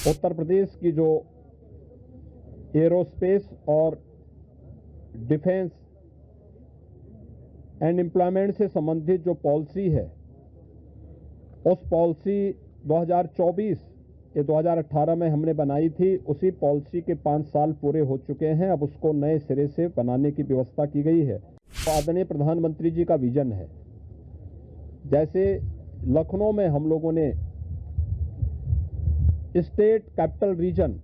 उत्तर प्रदेश की जो एरोस्पेस और डिफेंस एंड एम्प्लॉयमेंट से संबंधित जो पॉलिसी है, उस पॉलिसी 2024 ये 2018 में हमने बनाई थी। उसी पॉलिसी के 5 साल पूरे हो चुके हैं। अब उसको नए सिरे से बनाने की व्यवस्था की गई है। तो आदरणीय प्रधानमंत्री जी का विजन है, जैसे लखनऊ में हम लोगों ने स्टेट कैपिटल रीजन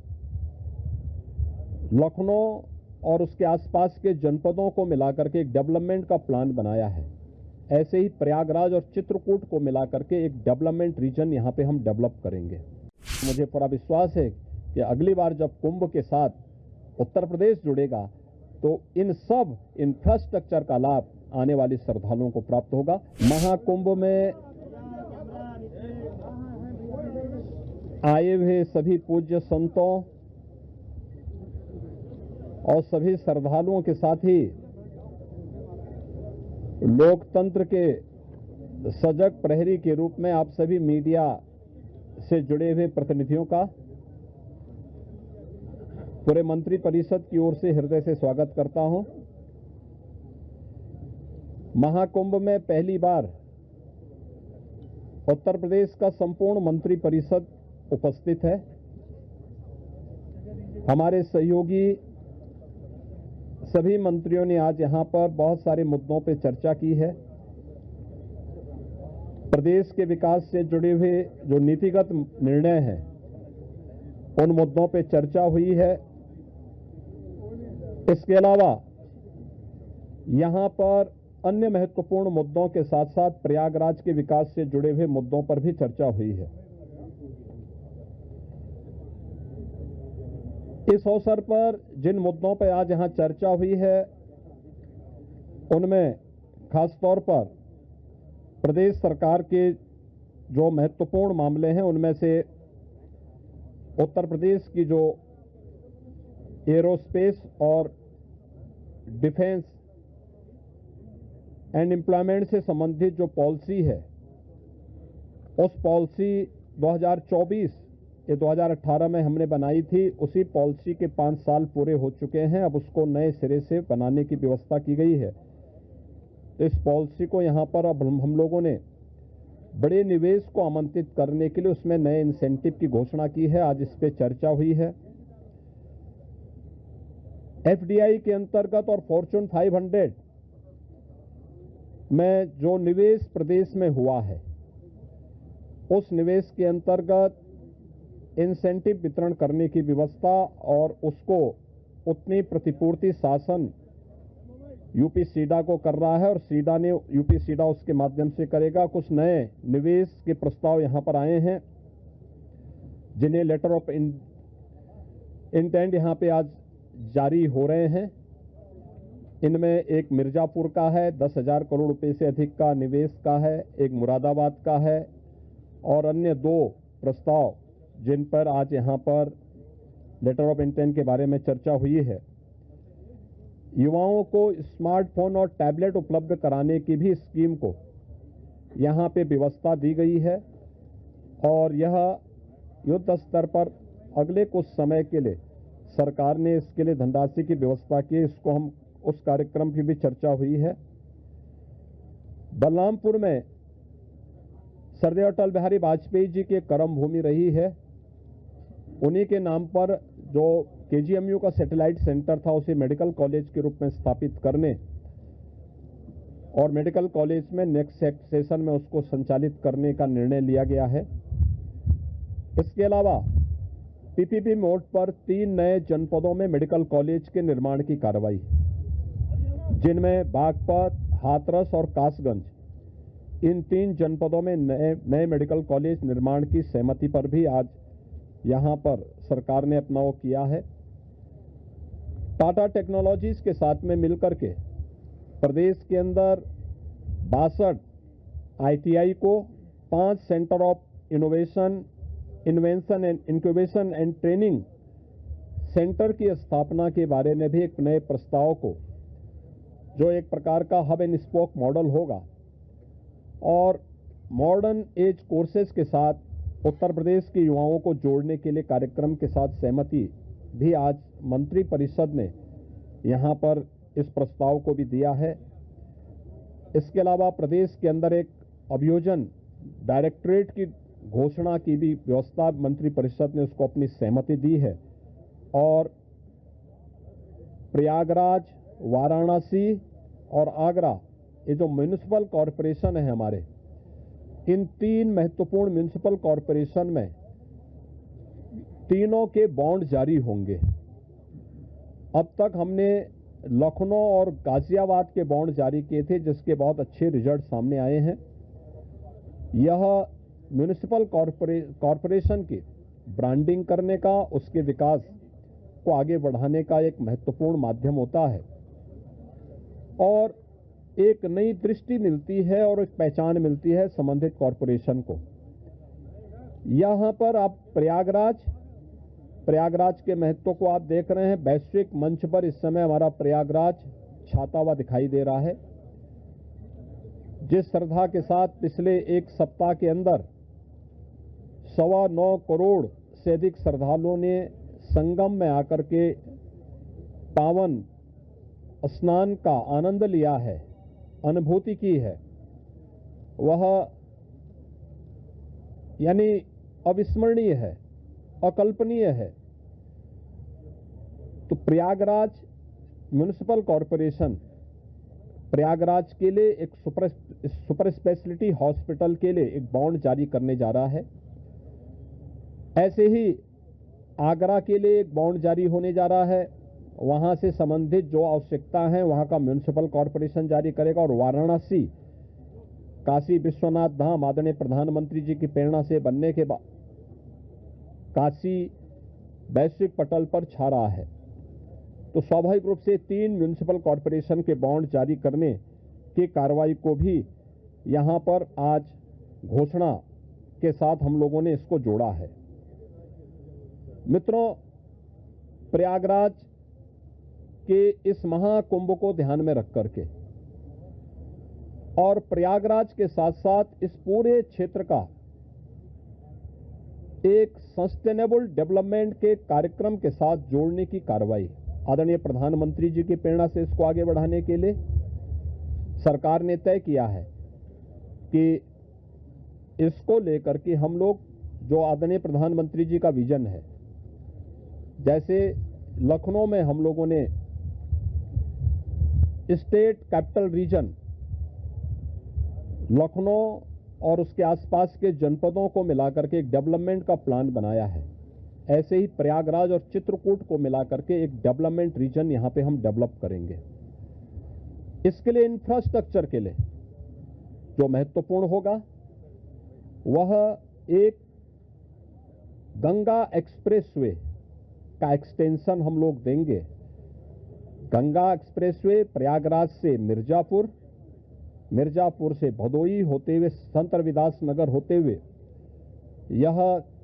लखनऊ और उसके आसपास के जनपदों को मिलाकर के एक डेवलपमेंट का प्लान बनाया है। ऐसे ही प्रयागराज और चित्रकूट को मिलाकर के एक डेवलपमेंट रीजन यहां पे हम डेवलप करेंगे। मुझे पूरा विश्वास है कि अगली बार जब कुंभ के साथ उत्तर प्रदेश जुड़ेगा तो इन सब इंफ्रास्ट्रक्चर का लाभ आने वाले श्रद्धालुओं को प्राप्त होगा। महाकुंभ में आए हुए सभी पूज्य संतों और सभी श्रद्धालुओं के साथ ही लोकतंत्र के सजग प्रहरी के रूप में आप सभी मीडिया से जुड़े हुए प्रतिनिधियों का पूरे मंत्री परिषद की ओर से हृदय से स्वागत करता हूं। महाकुंभ में पहली बार उत्तर प्रदेश का संपूर्ण मंत्री परिषद उपस्थित है। हमारे सहयोगी सभी मंत्रियों ने आज यहां पर बहुत सारे मुद्दों पर चर्चा की है। प्रदेश के विकास से जुड़े हुए जो नीतिगत निर्णय हैं, उन मुद्दों पर चर्चा हुई है। इसके अलावा यहां पर अन्य महत्वपूर्ण मुद्दों के साथ साथ प्रयागराज के विकास से जुड़े हुए मुद्दों पर भी चर्चा हुई है। इस अवसर पर जिन मुद्दों पर आज यहां चर्चा हुई है, उनमें खासतौर पर प्रदेश सरकार के जो महत्वपूर्ण मामले हैं, उनमें से उत्तर प्रदेश की जो एरोस्पेस और डिफेंस एंड एम्प्लॉयमेंट से संबंधित जो पॉलिसी है, उस पॉलिसी 2024 ये 2018 में हमने बनाई थी। उसी पॉलिसी के 5 साल पूरे हो चुके हैं। अब उसको नए सिरे से बनाने की व्यवस्था की गई है। तो इस पॉलिसी को यहां पर अब हम लोगों ने बड़े निवेश को आमंत्रित करने के लिए उसमें नए इंसेंटिव की घोषणा की है। आज इस पे चर्चा हुई है। एफडीआई के अंतर्गत और फॉर्च्यून 500 में जो निवेश प्रदेश में हुआ है, उस निवेश के अंतर्गत इंसेंटिव वितरण करने की व्यवस्था और उसको उतनी प्रतिपूर्ति शासन यूपी सीडा को कर रहा है और सीडा ने यूपी सीडा उसके माध्यम से करेगा। कुछ नए निवेश के प्रस्ताव यहां पर आए हैं, जिन्हें लेटर ऑफ इंटेंट यहां पे आज जारी हो रहे हैं। इनमें एक मिर्जापुर का है, 10,000 करोड़ रुपए से अधिक का निवेश का है, एक मुरादाबाद का है और अन्य 2 प्रस्ताव जिन पर आज यहां पर लेटर ऑफ इंटेंट के बारे में चर्चा हुई है। युवाओं को स्मार्टफोन और टैबलेट उपलब्ध कराने की भी स्कीम को यहां पे व्यवस्था दी गई है और यह युद्ध स्तर पर अगले कुछ समय के लिए सरकार ने इसके लिए धनराशि की व्यवस्था की। इसको हम उस कार्यक्रम की भी चर्चा हुई है। बलरामपुर में सरदेव अटल बिहारी वाजपेयी जी की कर्म भूमि रही है। उन्हीं के नाम पर जो केजीएमयू का सैटेलाइट सेंटर था, उसे मेडिकल कॉलेज के रूप में स्थापित करने और मेडिकल कॉलेज में नेक्स्ट सेशन में उसको संचालित करने का निर्णय लिया गया है। इसके अलावा पीपीपी मोड पर 3 नए जनपदों में मेडिकल कॉलेज के निर्माण की कार्रवाई, जिनमें बागपत, हाथरस और कासगंज, इन 3 जनपदों में नए मेडिकल कॉलेज निर्माण की सहमति पर भी आज यहां पर सरकार ने अपना वो किया है। टाटा टेक्नोलॉजीज के साथ में मिलकर के प्रदेश के अंदर 62 आईटीआई को 5 centre of innovation, invention and incubation and training centre की स्थापना के बारे में भी एक नए प्रस्ताव को, जो एक प्रकार का हब एंड स्पोक मॉडल होगा और मॉडर्न एज कोर्सेज के साथ उत्तर प्रदेश के युवाओं को जोड़ने के लिए कार्यक्रम के साथ सहमति भी आज मंत्री परिषद ने यहां पर इस प्रस्ताव को भी दिया है। इसके अलावा प्रदेश के अंदर एक अभियोजन डायरेक्टरेट की घोषणा की भी व्यवस्था मंत्री परिषद ने उसको अपनी सहमति दी है और प्रयागराज, वाराणसी और आगरा, ये जो म्युनिसिपल कॉरपोरेशन है हमारे, इन 3 महत्वपूर्ण म्युनिसिपल कॉरपोरेशन में तीनों के बॉन्ड जारी होंगे। अब तक हमने लखनऊ और गाजियाबाद के बॉन्ड जारी किए थे, जिसके बहुत अच्छे रिजल्ट सामने आए हैं। यह म्युनिसिपल कॉरपोरेशन की ब्रांडिंग करने का, उसके विकास को आगे बढ़ाने का एक महत्वपूर्ण माध्यम होता है और एक नई दृष्टि मिलती है और एक पहचान मिलती है संबंधित कॉरपोरेशन को। यहां पर आप प्रयागराज के महत्व को आप देख रहे हैं। वैश्विक मंच पर इस समय हमारा प्रयागराज छाता हुआ दिखाई दे रहा है। जिस श्रद्धा के साथ पिछले एक सप्ताह के अंदर 9.25 करोड़ से अधिक श्रद्धालुओं ने संगम में आकर के पावन स्नान का आनंद लिया है, अनुभूति की है, वह यानी अविस्मरणीय है, अकल्पनीय है। तो प्रयागराज म्युनिसिपल कॉरपोरेशन प्रयागराज के लिए एक सुपर स्पेशलिटी हॉस्पिटल के लिए एक बॉन्ड जारी करने जा रहा है। ऐसे ही आगरा के लिए एक बॉन्ड जारी होने जा रहा है। वहां से संबंधित जो आवश्यकता है वहां का म्युनिसिपल कॉरपोरेशन जारी करेगा। और वाराणसी, काशी विश्वनाथ धाम आदरणीय प्रधानमंत्री जी की प्रेरणा से बनने के बाद काशी वैश्विक पटल पर छा रहा है, तो स्वाभाविक रूप से 3 म्युनिसिपल कॉरपोरेशन के बॉन्ड जारी करने की कार्रवाई को भी यहां पर आज घोषणा के साथ हम लोगों ने इसको जोड़ा है। मित्रों, प्रयागराज के इस महाकुंभ को ध्यान में रख करके और प्रयागराज के साथ साथ इस पूरे क्षेत्र का एक सस्टेनेबल डेवलपमेंट के कार्यक्रम के साथ जोड़ने की कार्रवाई आदरणीय प्रधानमंत्री जी की प्रेरणा से इसको आगे बढ़ाने के लिए सरकार ने तय किया है कि इसको लेकर के हम लोग जो आदरणीय प्रधानमंत्री जी का विजन है, जैसे लखनऊ में हम लोगों ने स्टेट कैपिटल रीजन लखनऊ और उसके आसपास के जनपदों को मिलाकर के एक डेवलपमेंट का प्लान बनाया है, ऐसे ही प्रयागराज और चित्रकूट को मिलाकर के एक डेवलपमेंट रीजन यहां पे हम डेवलप करेंगे। इसके लिए इंफ्रास्ट्रक्चर के लिए जो महत्वपूर्ण होगा वह एक गंगा एक्सप्रेसवे का एक्सटेंशन हम लोग देंगे। गंगा एक्सप्रेसवे प्रयागराज से मिर्जापुर, मिर्जापुर से भदोई होते हुए संत रविदास नगर होते हुए यह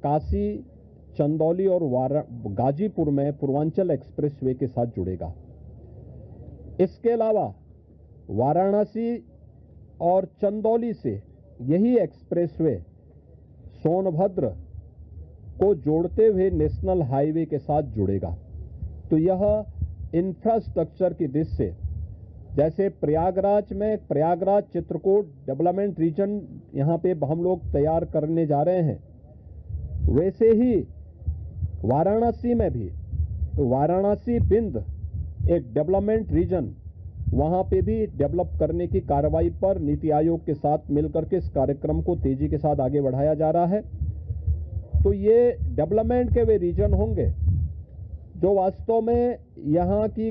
काशी, चंदौली और गाजीपुर में पूर्वांचल एक्सप्रेसवे के साथ जुड़ेगा। इसके अलावा वाराणसी और चंदौली से यही एक्सप्रेसवे सोनभद्र को जोड़ते हुए नेशनल हाईवे के साथ जुड़ेगा। तो यह इंफ्रास्ट्रक्चर की दृष्टि से जैसे प्रयागराज में प्रयागराज चित्रकूट डेवलपमेंट रीजन यहां पे हम लोग तैयार करने जा रहे हैं, वैसे ही वाराणसी में भी वाराणसी बिंद एक डेवलपमेंट रीजन वहां पे भी डेवलप करने की कार्रवाई पर नीति आयोग के साथ मिलकर के इस कार्यक्रम को तेजी के साथ आगे बढ़ाया जा रहा है। तो ये डेवलपमेंट के वे रीजन होंगे जो वास्तव में यहां की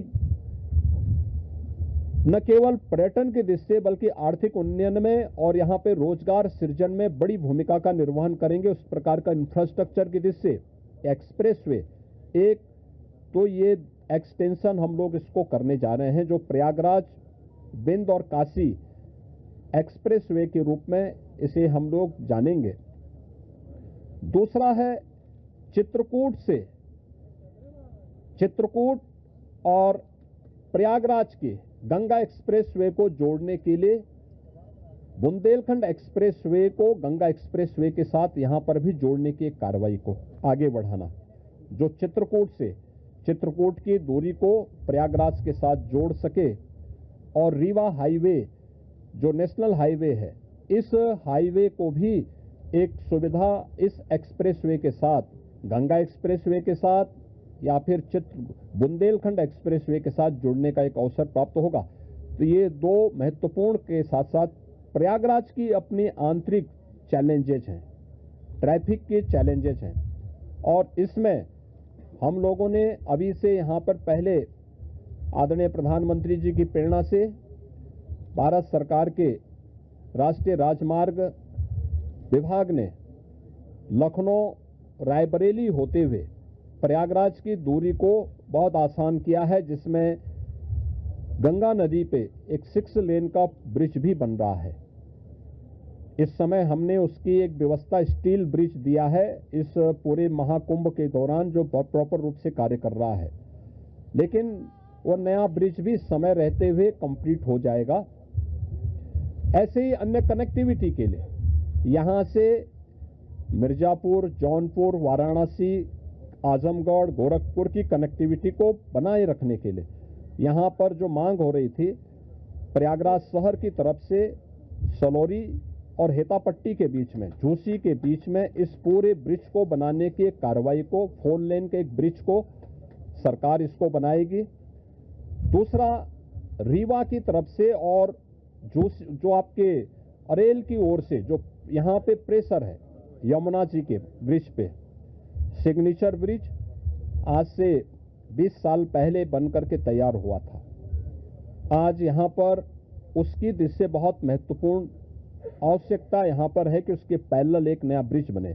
न केवल पर्यटन की दृष्टि से बल्कि आर्थिक उन्नयन में और यहां पे रोजगार सृजन में बड़ी भूमिका का निर्वहन करेंगे। उस प्रकार का इंफ्रास्ट्रक्चर की दृष्टि से एक्सप्रेसवे एक, तो ये एक्सटेंशन हम लोग इसको करने जा रहे हैं जो प्रयागराज, बिंद और काशी एक्सप्रेसवे के रूप में इसे हम लोग जानेंगे। दूसरा है चित्रकूट और प्रयागराज के गंगा एक्सप्रेसवे को जोड़ने के लिए बुंदेलखंड एक्सप्रेसवे को गंगा एक्सप्रेसवे के साथ यहां पर भी जोड़ने की एक कार्रवाई को आगे बढ़ाना, जो चित्रकूट की दूरी को प्रयागराज के साथ जोड़ सके और रीवा हाईवे जो नेशनल हाईवे है, इस हाईवे को भी एक सुविधा इस एक्सप्रेसवे के साथ, गंगा एक्सप्रेसवे के साथ या फिर बुंदेलखंड एक्सप्रेसवे के साथ जुड़ने का एक अवसर प्राप्त होगा। तो ये दो महत्वपूर्ण के साथ साथ प्रयागराज की अपनी आंतरिक चैलेंजेज हैं, ट्रैफिक के चैलेंजेज हैं, और इसमें हम लोगों ने अभी से यहाँ पर पहले आदरणीय प्रधानमंत्री जी की प्रेरणा से भारत सरकार के राष्ट्रीय राजमार्ग विभाग ने लखनऊ रायबरेली होते हुए प्रयागराज की दूरी को बहुत आसान किया है, जिसमें गंगा नदी पे एक 6 लेन का ब्रिज भी बन रहा है। इस समय हमने उसकी एक व्यवस्था स्टील ब्रिज दिया है इस पूरे महाकुंभ के दौरान, जो प्रॉपर रूप से कार्य कर रहा है, लेकिन वो नया ब्रिज भी समय रहते हुए कंप्लीट हो जाएगा। ऐसे ही अन्य कनेक्टिविटी के लिए यहां से मिर्जापुर, जौनपुर, वाराणसी, आजमगढ़, गोरखपुर की कनेक्टिविटी को बनाए रखने के लिए यहां पर जो मांग हो रही थी प्रयागराज शहर की तरफ से सलौरी और हेतापट्टी के बीच में, झूसी के बीच में इस पूरे ब्रिज को बनाने की एक कार्रवाई को, 4 लेन के एक ब्रिज को सरकार इसको बनाएगी। दूसरा, रीवा की तरफ से और जो आपके अरेल की ओर से जो यहां पे प्रेशर है यमुना जी के ब्रिज पे, सिग्नेचर ब्रिज आज से 20 साल पहले बनकर के तैयार हुआ था। आज यहां पर उसकी दृष्टि से बहुत महत्वपूर्ण आवश्यकता यहां पर है कि उसके पैरेलल एक नया ब्रिज बने।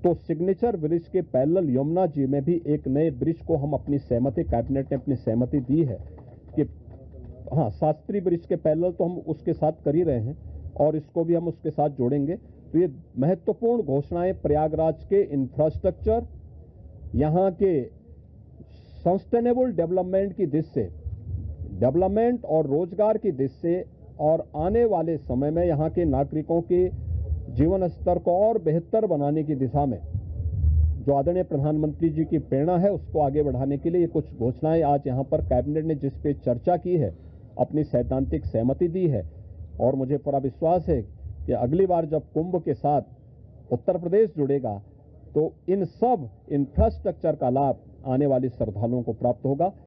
तो सिग्नेचर ब्रिज के पैरेलल यमुना जी में भी एक नए ब्रिज को हम अपनी सहमति, कैबिनेट ने अपनी सहमति दी है कि हाँ, शास्त्री ब्रिज के पैरेलल तो हम उसके साथ कर ही रहे हैं और इसको भी हम उसके साथ जोड़ेंगे। तो ये महत्वपूर्ण घोषणाएं प्रयागराज के इंफ्रास्ट्रक्चर, यहां के सस्टेनेबल डेवलपमेंट की दृष्टि से, डेवलपमेंट और रोजगार की दृष्टि से, और आने वाले समय में यहां के नागरिकों के जीवन स्तर को और बेहतर बनाने की दिशा में जो आदरणीय प्रधानमंत्री जी की प्रेरणा है उसको आगे बढ़ाने के लिए ये कुछ घोषणाएं आज यहां पर कैबिनेट ने जिस पे चर्चा की है, अपनी सैद्धांतिक सहमति दी है। और मुझे पूरा विश्वास है कि अगली बार जब कुंभ के साथ उत्तर प्रदेश जुड़ेगा तो इन सब इंफ्रास्ट्रक्चर का लाभ आने वाले श्रद्धालुओं को प्राप्त होगा।